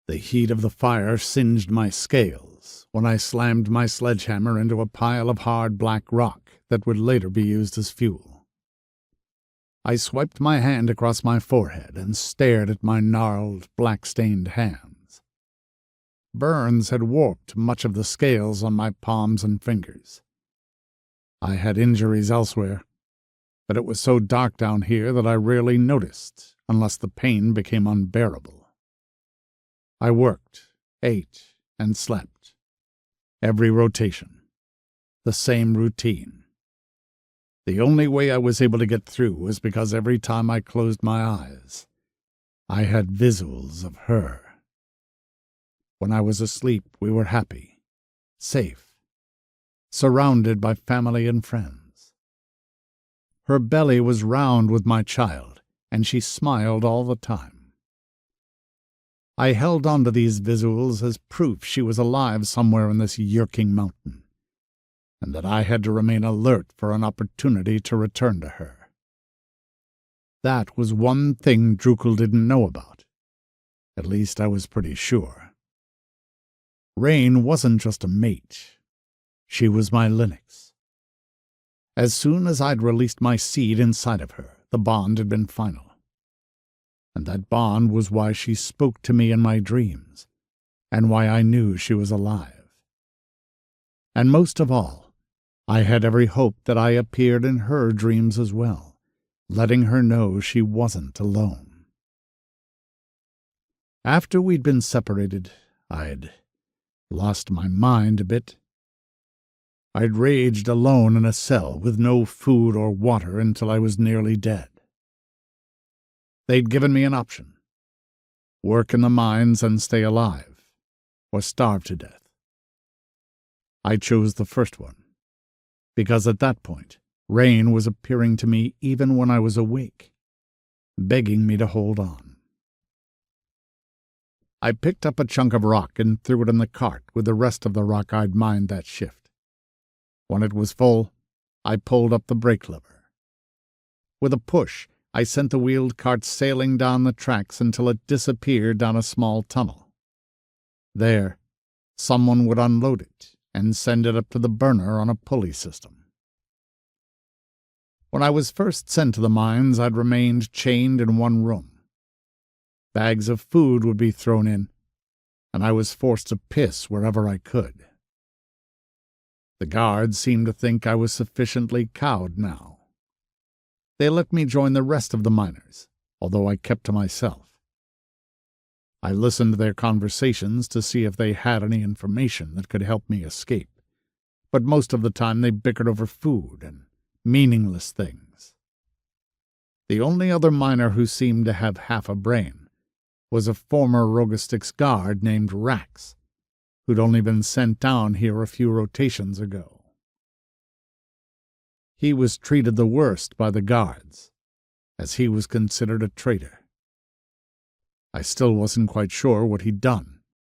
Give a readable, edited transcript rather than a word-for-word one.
The heat of the fire singed my scales when I slammed my sledgehammer into a pile of hard black rock that would later be used as fuel. I swiped my hand across my forehead and stared at my gnarled, black-stained hands. Burns had warped much of the scales on my palms and fingers. I had injuries elsewhere, but it was so dark down here that I rarely noticed unless the pain became unbearable. I worked, ate, and slept. Every rotation. The same routine. The only way I was able to get through was because every time I closed my eyes, I had visuals of her. When I was asleep, we were happy, safe, surrounded by family and friends. Her belly was round with my child, and she smiled all the time. I held on to these visuals as proof she was alive somewhere in this yerking mountain, and that I had to remain alert for an opportunity to return to her. That was one thing Drukl didn't know about. At least I was pretty sure. Rain wasn't just a mate. She was my Linux. As soon as I'd released my seed inside of her, the bond had been final. And that bond was why she spoke to me in my dreams, and why I knew she was alive. And most of all, I had every hope that I appeared in her dreams as well, letting her know she wasn't alone. After we'd been separated, I'd lost my mind a bit. I'd raged alone in a cell with no food or water until I was nearly dead. They'd given me an option: work in the mines and stay alive, or starve to death. I chose the first one, because at that point, Rain was appearing to me even when I was awake, begging me to hold on. I picked up a chunk of rock and threw it in the cart with the rest of the rock I'd mined that shift. When it was full, I pulled up the brake lever. With a push, I sent the wheeled cart sailing down the tracks until it disappeared down a small tunnel. There, someone would unload it and send it up to the burner on a pulley system. When I was first sent to the mines, I'd remained chained in one room. Bags of food would be thrown in, and I was forced to piss wherever I could. The guards seemed to think I was sufficiently cowed now. They let me join the rest of the miners, although I kept to myself. I listened to their conversations to see if they had any information that could help me escape, but most of the time they bickered over food and meaningless things. The only other miner who seemed to have half a brain was a former Rogastix guard named Rax, who'd only been sent down here a few rotations ago. He was treated the worst by the guards, as he was considered a traitor. I still wasn't quite sure what he'd done,